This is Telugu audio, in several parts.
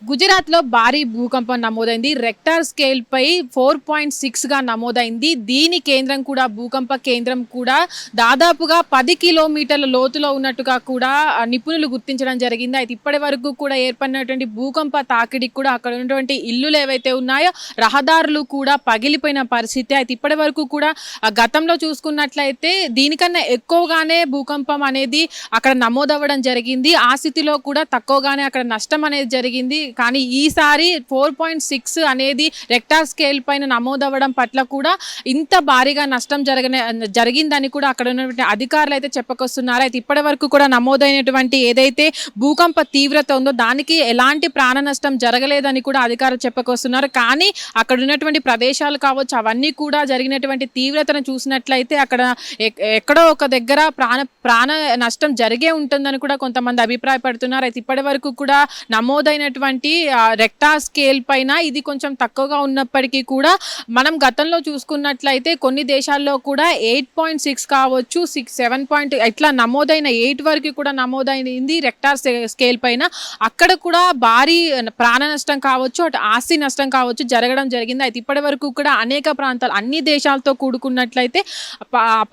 గుజరాత్ లో భారీ భూకంపం నమోదైంది. రెక్టర్ స్కేల్ పై 4.6 గా నమోదైంది. దీని కేంద్రం కూడా భూకంప కేంద్రం కూడా దాదాపుగా 10 కిలోమీటర్ల లోతులో ఉన్నట్టుగా కూడా నిపుణులు గుర్తించడం జరిగింది. అయితే ఇప్పటి వరకు కూడా ఏర్పడినటువంటి భూకంప తాకిడికి కూడా అక్కడ ఉన్నటువంటి ఇల్లులు ఏవైతే ఉన్నాయో రహదారులు కూడా పగిలిపోయిన పరిస్థితి. అయితే ఇప్పటి వరకు కూడా గతంలో చూసుకున్నట్లయితే దీనికన్నా ఎక్కువగానే భూకంపం అనేది అక్కడ నమోదవ్వడం జరిగింది. ఆ స్థితిలో కూడా తక్కువగానే అక్కడ నష్టం అనేది జరిగింది. కానీ ఈసారి 4.6 అనేది రెక్టార్ స్కేల్ పైన నమోదవ్వడం పట్ల కూడా ఇంత భారీగా నష్టం జరిగిందని కూడా అక్కడ ఉన్నటువంటి అధికారులు అయితే చెప్పుకొస్తున్నారు. అయితే ఇప్పటి వరకు కూడా నమోదైనటువంటి ఏదైతే భూకంప తీవ్రత ఉందో దానికి ఎలాంటి ప్రాణ నష్టం జరగలేదని కూడా అధికారులు చెప్పుకొస్తున్నారు. కానీ అక్కడ ఉన్నటువంటి ప్రదేశాలు కావచ్చు అవన్నీ కూడా జరిగినటువంటి తీవ్రతను చూసినట్లయితే అక్కడ ఎక్కడో ఒక దగ్గర ప్రాణ నష్టం జరిగే ఉంటుందని కూడా కొంతమంది అభిప్రాయపడుతున్నారు. అయితే ఇప్పటి వరకు కూడా నమోదైనటువంటి రెక్టార్ స్కేల్ పైన ఇది కొంచెం తక్కువగా ఉన్నప్పటికీ కూడా మనం గతంలో చూసుకున్నట్లయితే కొన్ని దేశాల్లో కూడా 8.6 కావచ్చు 7 ఇట్లా నమోదైన 8 వరకు కూడా నమోదైంది రెక్టార్ స్కేల్ పైన. అక్కడ కూడా భారీ ప్రాణ నష్టం కావచ్చు అటు ఆస్తి నష్టం కావచ్చు జరగడం జరిగింది. అయితే ఇప్పటి వరకు కూడా అనేక ప్రాంతాలు అన్ని దేశాలతో కూడుకున్నట్లయితే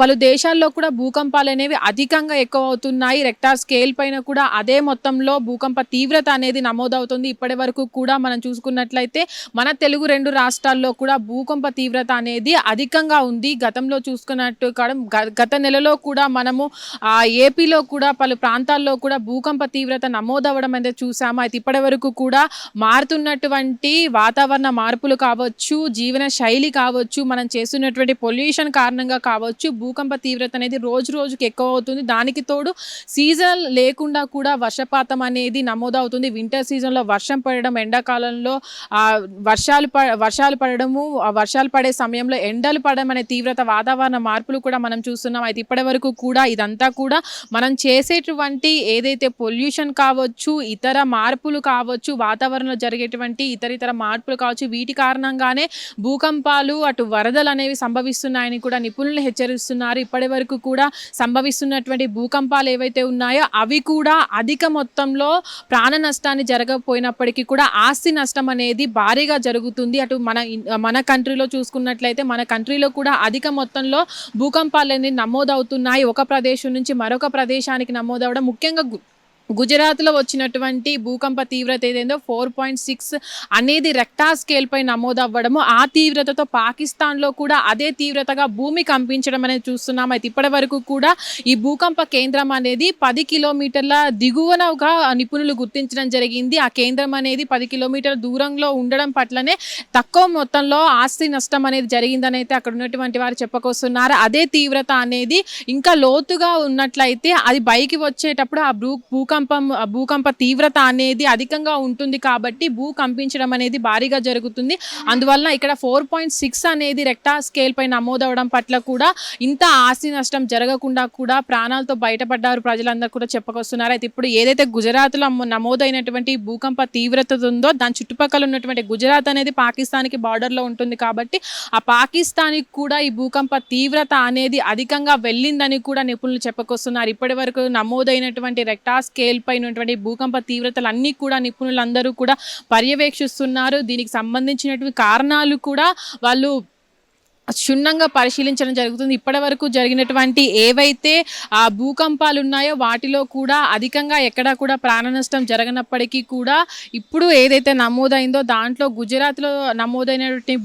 పలు దేశాల్లో కూడా భూకంపాలు అనేవి అధికంగా ఎక్కువ అవుతున్నాయి. రెక్టార్ స్కేల్ పైన కూడా అదే మొత్తంలో భూకంప తీవ్రత అనేది నమోదవుతుంది. ఇప్పటి వరకు కూడా మనం చూసుకున్నట్లయితే మన తెలుగు 2 రాష్ట్రాల్లో కూడా భూకంప తీవ్రత అనేది అధికంగా ఉంది. గతంలో చూసుకున్నట్టు గత నెలలో కూడా మనము ఏపీలో కూడా పలు ప్రాంతాల్లో కూడా భూకంప తీవ్రత నమోదవ్వడం అనేది చూసాము. అయితే ఇప్పటి వరకు కూడా మారుతున్నటువంటి వాతావరణ మార్పులు కావచ్చు, జీవన శైలి కావచ్చు, మనం చేస్తున్నటువంటి పొల్యూషన్ కారణంగా కావచ్చు భూకంప తీవ్రత అనేది రోజు రోజుకి ఎక్కువ అవుతుంది. దానికి తోడు సీజన్ లేకుండా కూడా వర్షపాతం అనేది నమోదవుతుంది. వింటర్ సీజన్లో వర్షం పడడం, ఎండాకాలంలో వర్షాలు పడడము, వర్షాలు పడే సమయంలో ఎండలు పడడం అనే తీవ్రత వాతావరణ మార్పులు కూడా మనం చూస్తున్నాం. అయితే ఇప్పటి వరకు కూడా ఇదంతా కూడా మనం చేసేటువంటి ఏదైతే పొల్యూషన్ కావచ్చు, ఇతర మార్పులు కావచ్చు, వాతావరణంలో జరిగేటువంటి ఇతర మార్పులు కావచ్చు, వీటి కారణంగానే భూకంపాలు అటు వరదలు అనేవి సంభవిస్తున్నాయని కూడా నిపుణులు హెచ్చరిస్తున్నారు. ఇప్పటి వరకు కూడా సంభవిస్తున్నటువంటి భూకంపాలు ఏవైతే ఉన్నాయో అవి కూడా అధిక మొత్తంలో ప్రాణ నష్టాన్ని జరగకపోయినప్పటికీ కూడా ఆస్తి నష్టం అనేది భారీగా జరుగుతుంది. అటు మన కంట్రీలో చూసుకున్నట్లయితే మన కంట్రీలో కూడా అధిక మొత్తంలో భూకంపాలు అనేది నమోదవుతున్నాయి. ఒక ప్రదేశం నుంచి మరొక ప్రదేశానికి నమోదవడం ముఖ్యంగా గుజరాత్లో వచ్చినటువంటి భూకంప తీవ్రత ఏదైందో 4.6 అనేది రెక్టార్ స్కేల్ పై నమోదవ్వడము, ఆ తీవ్రతతో పాకిస్తాన్లో కూడా అదే తీవ్రతగా భూమి కంపించడం అనేది చూస్తున్నాం. అయితే ఇప్పటి వరకు కూడా ఈ భూకంప కేంద్రం అనేది 10 కిలోమీటర్ల దిగువనగా నిపుణులు గుర్తించడం జరిగింది. ఆ కేంద్రం అనేది 10 కిలోమీటర్ల దూరంలో ఉండడం పట్లనే తక్కువ మొత్తంలో ఆస్తి నష్టం అనేది జరిగిందని అయితే అక్కడ ఉన్నటువంటి వారు చెప్పుకొస్తున్నారు. అదే తీవ్రత అనేది ఇంకా లోతుగా ఉన్నట్లయితే అది పైకి వచ్చేటప్పుడు ఆ భూకంప తీవ్రత అనేది అధికంగా ఉంటుంది కాబట్టి భూ కంపించడం అనేది భారీగా జరుగుతుంది. అందువల్ల ఇక్కడ 4.6 అనేది రెక్టార్ స్కేల్ పై నమోదవడం పట్ల కూడా ఇంత ఆస్తి నష్టం జరగకుండా కూడా ప్రాణాలతో బయటపడ్డారు ప్రజలందరూ కూడా చెప్పుకొస్తున్నారు. అయితే ఇప్పుడు ఏదైతే గుజరాత్లో నమోదైనటువంటి భూకంప తీవ్రత ఉందో దాని చుట్టుపక్కల ఉన్నటువంటి గుజరాత్ అనేది పాకిస్తాన్కి బార్డర్లో ఉంటుంది కాబట్టి ఆ పాకిస్తాన్కి కూడా ఈ భూకంప తీవ్రత అనేది అధికంగా వెళ్ళిందని కూడా నిపుణులు చెప్పుకొస్తున్నారు. ఇప్పటి వరకు నమోదైనటువంటి రెక్టార్ స్కేల్ పైనటువంటి భూకంప తీవ్రతలు అన్నీ కూడా నిపుణులందరూ కూడా పర్యవేక్షిస్తున్నారు. దీనికి సంబంధించినటువంటి కారణాలు కూడా వాళ్ళు క్షుణ్ణంగా పరిశీలించడం జరుగుతుంది. ఇప్పటి వరకు జరిగినటువంటి ఏవైతే భూకంపాలు ఉన్నాయో వాటిలో కూడా అధికంగా ఎక్కడా కూడా ప్రాణ నష్టం జరగనప్పటికీ కూడా ఇప్పుడు ఏదైతే నమోదైందో దాంట్లో గుజరాత్లో నమోదైనటువంటి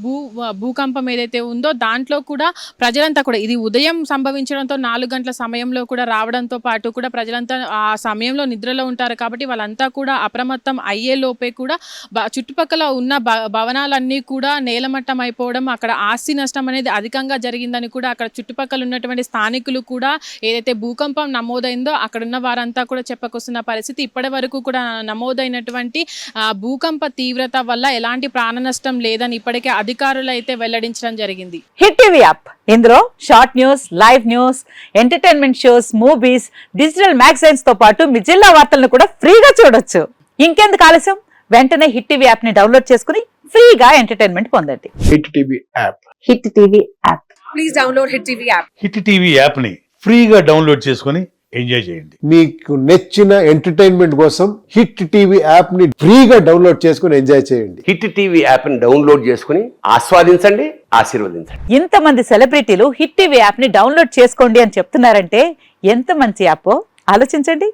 భూకంపం ఏదైతే ఉందో దాంట్లో కూడా ప్రజలంతా కూడా ఇది ఉదయం సంభవించడంతో 4 గంటల సమయంలో కూడా రావడంతో పాటు కూడా ప్రజలంతా ఆ సమయంలో నిద్రలో ఉంటారు కాబట్టి వాళ్ళంతా కూడా అప్రమత్తం అయ్యే లోపే కూడా చుట్టుపక్కల ఉన్న భవనాలన్నీ కూడా నేలమట్టం అయిపోవడం, అక్కడ ఆస్తి నష్టం అనేది అధికంగా జరిగిందని కూడా అక్కడ చుట్టుపక్కల ఉన్నటువంటి స్థానికులు కూడా ఏదైతే భూకంపం నమోదైందో అక్కడ ఉన్న వారంతా కూడా చెప్పుకొస్తున్న పరిస్థితి. ఇప్పటి వరకు కూడా నమోదైనటువంటి భూకంప తీవ్రత వల్ల ఎలాంటి ప్రాణ నష్టం లేదని ఇప్పటికే అధికారులు అయితే వెల్లడించడం జరిగింది. హిట్ టీవీ యాప్, ఇందులో short news, live news, entertainment shows, movies, digital magazines తో పాటు మీ జిల్లా వార్తలను కూడా ఫ్రీగా చూడొచ్చు. ఇంకెందుకు ఆలస్యం, వెంటనే హిట్ టీవీ యాప్ ని డౌన్లోడ్ చేసుకుని ఫ్రీగా ఎంటర్టైన్మెంట్ పొందండి. Hit TV app. Hit TV app. Please download Hit TV app. Hit TV app ని ఫ్రీగా డౌన్లోడ్ చేసుకొని ఎంజాయ్ చేయండి. మీకు నచ్చిన ఎంటర్టైన్మెంట్ కోసం హిట్ టీవీ యాప్ ని ఫ్రీగా డౌన్లోడ్ చేసుకుని ఎంజాయ్ చేయండి. హిట్ టీవీ యాప్ ని డౌన్లోడ్ చేసుకుని ఆస్వాదించండి, ఆశీర్వదించండి. ఇంతమంది సెలబ్రిటీలు హిట్ టీవీ యాప్ ని డౌన్లోడ్ చేసుకోండి అని చెప్తున్నారంటే ఎంత మంచి యాప్ ఆలోచించండి.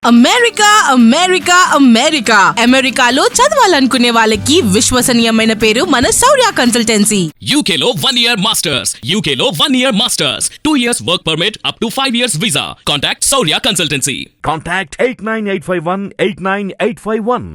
అమెరికా అమెరికా అమెరికా అమెరికాలో చదవాలనుకునే వాళ్ళకి విశ్వసనీయమైన పేరు మన శౌర్య consultancy. UK Law 1 Year Masters. UK Law 1 Year Masters. 2 years work permit up to 5 years visa. Contact Saurya Consultancy. Contact 89851 89851.